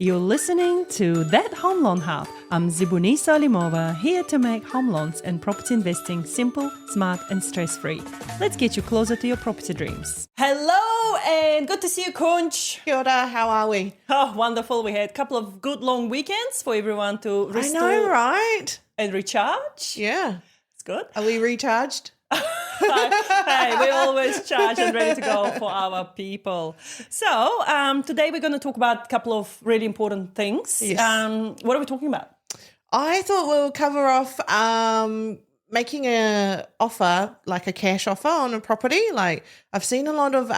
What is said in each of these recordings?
You're listening to That Home Loan Hub. I'm Zibuni Salimova, here to make home loans and property investing simple, smart and stress-free. Let's get you closer to your property dreams. Hello and good to see you, Conch. Kia ora, how are we? Oh, wonderful. We had a couple of good long weekends for everyone to restore I know, right? and recharge. Yeah. It's good. Are we recharged? Hey, we're always charged and ready to go for our people. So today we're going to talk about a couple of really important things. Yes. What are we talking about? I thought we'll cover off making a offer, like a cash offer on a property. Like I've seen a lot of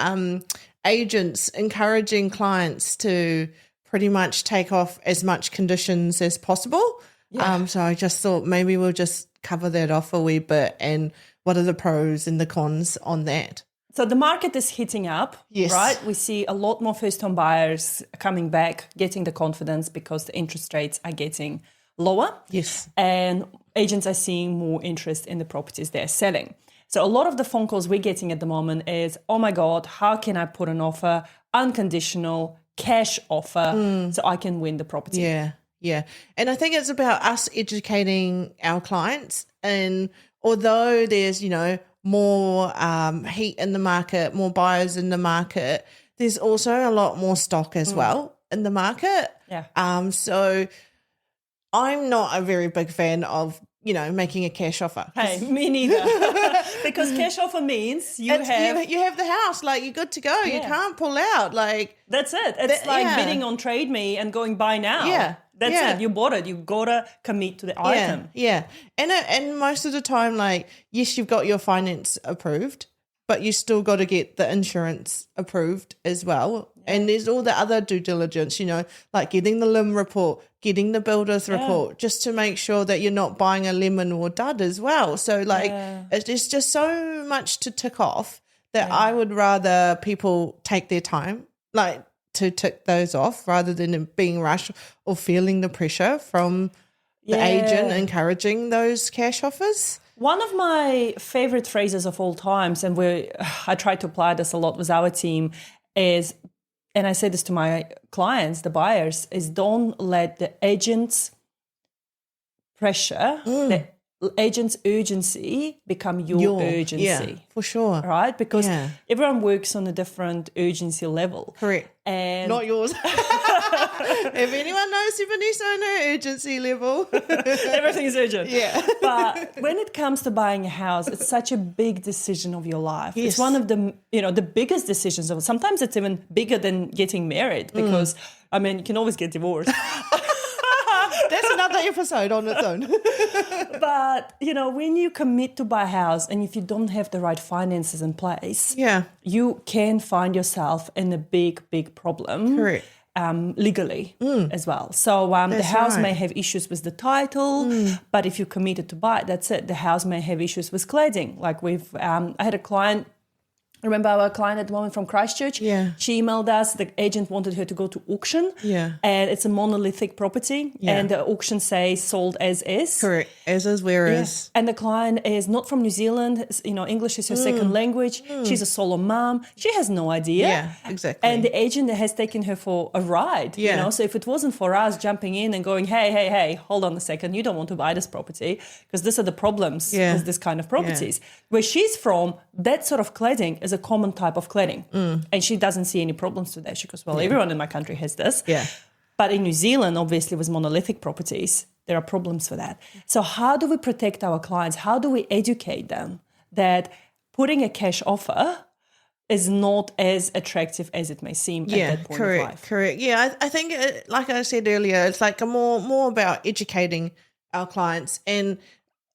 agents encouraging clients to pretty much take off as much conditions as possible. Yeah. So I just thought maybe we'll just cover that off a wee bit and what are the pros and the cons on that? So the market is heating up, Yes. right? We see a lot more first-home buyers coming back, getting the confidence because the interest rates are getting lower. Yes. And agents are seeing more interest in the properties they're selling. So a lot of the phone calls we're getting at the moment is, oh my God, how can I put an offer, unconditional, cash offer, so I can win the property? Yeah. And I think it's about us educating our clients. And although there's, more heat in the market, more buyers in the market, there's also a lot more stock as well in the market. Yeah. So I'm not a very big fan of, making a cash offer. Hey, me neither. Because cash offer means you have the house, like you're good to go. You can't pull out. Like that's it. It's bidding on Trade Me and going buy now. Yeah. That's it. You bought it. You gotta commit to the item. Yeah. And most of the time, like, yes, you've got your finance approved, but you still got to get the insurance approved as well. Yeah. And there's all the other due diligence, like getting the LIM report, getting the builder's report, just to make sure that you're not buying a lemon or dud as well. So, like, it's just so much to tick off that I would rather people take their time, like, to tick those off rather than being rushed or feeling the pressure from the agent encouraging those cash offers. One of my favorite phrases of all times, and I try to apply this a lot with our team, is, and I say this to my clients, the buyers, is don't let the agent's pressure, the agent's urgency become your urgency. Yeah, for sure. Right? Because everyone works on a different urgency level. Correct. And not yours. If anyone knows Tiffany's on her urgency level. Everything is urgent. Yeah. But when it comes to buying a house, it's such a big decision of your life. Yes. It's one of the, the biggest decisions. Sometimes it's even bigger than getting married because, you can always get divorced. That's another episode on its own. But, when you commit to buy a house and if you don't have the right finances in place, you can find yourself in a big, big problem. Correct. Legally as well. So the house may have issues with the title, but if you committed to buy it, that's it. The house may have issues with cladding. Like I had a client, remember our client at the moment from Christchurch? Yeah. She emailed us, the agent wanted her to go to auction. Yeah. And it's a monolithic property. Yeah. And the auction says sold as is. Correct. As is, where is. And the client is not from New Zealand. English is her second language. She's a solo mom. She has no idea. Yeah, exactly. And the agent has taken her for a ride. Yeah. So if it wasn't for us jumping in and going, hey, hold on a second, you don't want to buy this property because these are the problems with this kind of properties. Yeah. Where she's from, that sort of cladding is a common type of cladding. And she doesn't see any problems to that. She goes, everyone in my country has this. Yeah. But in New Zealand, obviously, with monolithic properties, there are problems for that. So how do we protect our clients? How do we educate them that putting a cash offer is not as attractive as it may seem at that point of life? Correct. Yeah, I think, like I said earlier, it's like more about educating our clients. And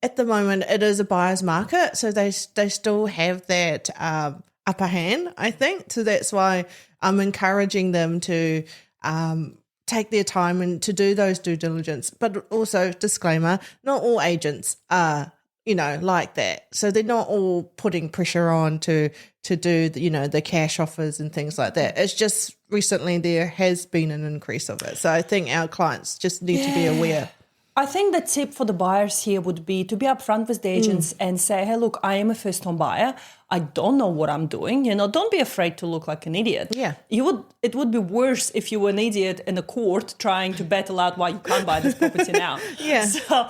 at the moment, it is a buyer's market, so they still have that upper hand, I think. So that's why I'm encouraging them to take their time and to do those due diligence. But also, disclaimer, not all agents are, like that. So they're not all putting pressure on to do, the cash offers and things like that. It's just recently there has been an increase of it. So I think our clients just need to be aware. I think the tip for the buyers here would be to be upfront with the agents and say, hey, look, I am a first-home buyer. I don't know what I'm doing. Don't be afraid to look like an idiot. Yeah. It would be worse if you were an idiot in a court trying to battle out why you can't buy this property now. Yeah. So,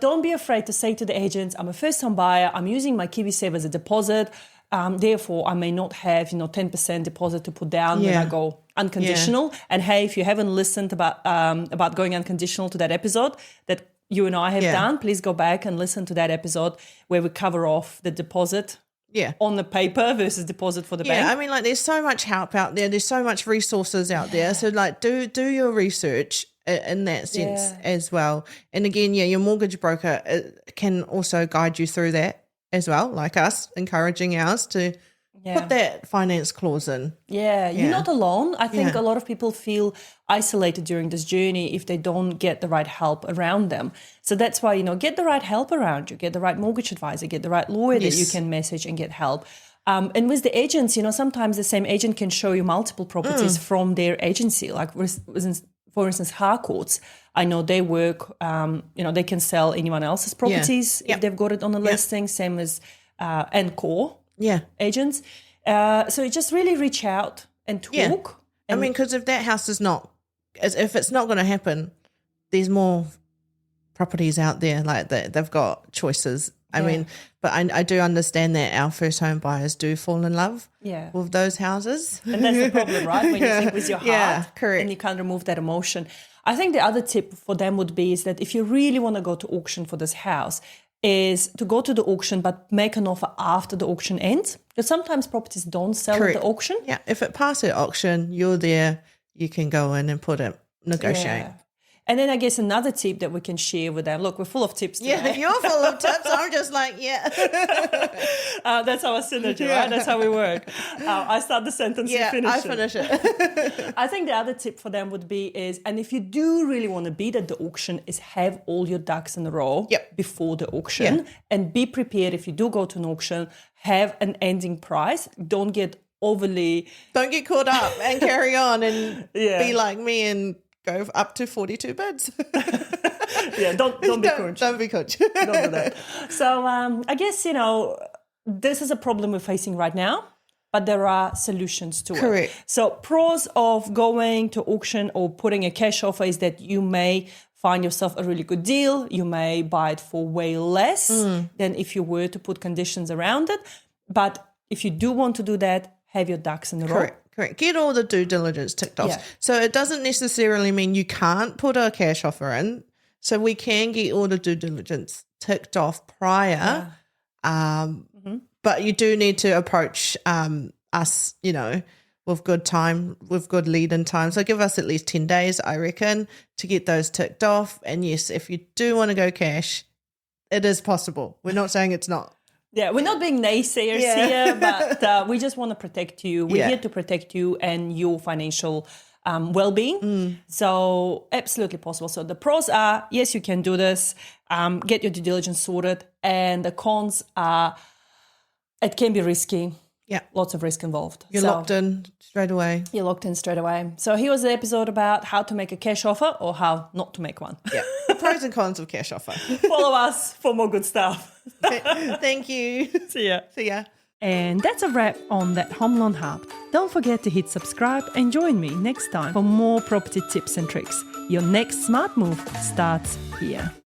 don't be afraid to say to the agents, I'm a first-home buyer. I'm using my KiwiSave as a deposit. Therefore, I may not have, 10% deposit to put down when I go unconditional. Yeah. And hey, if you haven't listened about going unconditional to that episode that you and I have done, please go back and listen to that episode where we cover off the deposit on the paper versus deposit for the bank. Yeah, I mean, there's so much help out there. There's so much resources out there. So, do your research in that sense as well. And again, your mortgage broker can also guide you through that as well, like us, encouraging ours to put that finance clause in. Yeah, you're not alone. I think a lot of people feel isolated during this journey if they don't get the right help around them. So that's why, get the right help around you, get the right mortgage advisor, get the right lawyer that you can message and get help. And with the agents, sometimes the same agent can show you multiple properties from their agency. Like, for instance, Harcourts, I know they work, they can sell anyone else's properties if they've got it on a listing, same as Encore agents. So you just really reach out and talk. Yeah. I mean, because if that house if it's not going to happen, there's more properties out there like that. They've got choices. I mean, but I do understand that our first home buyers do fall in love with those houses. And that's the problem, right? When you think with your heart correct. and you can't remove that emotion. I think the other tip for them would be is that if you really want to go to auction for this house, is to go to the auction but make an offer after the auction ends. Because sometimes properties don't sell at the auction. Yeah, if it passes auction, you're there, you can go in and negotiate. Yeah. And then I guess another tip that we can share with them. Look, we're full of tips today. Yeah, you're full of tips. I'm just like, that's our synergy, right? That's how we work. I start the sentence, you finish I finish it. I think the other tip for them would be and if you do really want to bid at the auction, is have all your ducks in a row before the auction. And be prepared if you do go to an auction, have an ending price. Don't get caught up and carry on and be like me and go up to 42 bids. Don't be coach. Don't be coach. Don't do that. So I guess, this is a problem we're facing right now, but there are solutions to it. So pros of going to auction or putting a cash offer is that you may find yourself a really good deal. You may buy it for way less than if you were to put conditions around it. But if you do want to do that, have your ducks in a row. Correct. Get all the due diligence ticked off. So it doesn't necessarily mean you can't put a cash offer in. So we can get all the due diligence ticked off prior. But you do need to approach us, with good time, with good lead-in time. So give us at least 10 days, I reckon, to get those ticked off. And yes, if you do want to go cash, it is possible. We're not saying it's not. Yeah, we're not being naysayers here, but we just want to protect you. We're here to protect you and your financial well-being. So absolutely possible. So the pros are, yes, you can do this, get your due diligence sorted. And the cons are, it can be risky. Yeah. Lots of risk involved. You're locked in straight away. You're locked in straight away. So here was the episode about how to make a cash offer or how not to make one. Yeah. Pros and cons of cash offer. Follow us for more good stuff. Thank you. See ya. See ya. And that's a wrap on That Home Loan Hub. Don't forget to hit subscribe and join me next time for more property tips and tricks. Your next smart move starts here.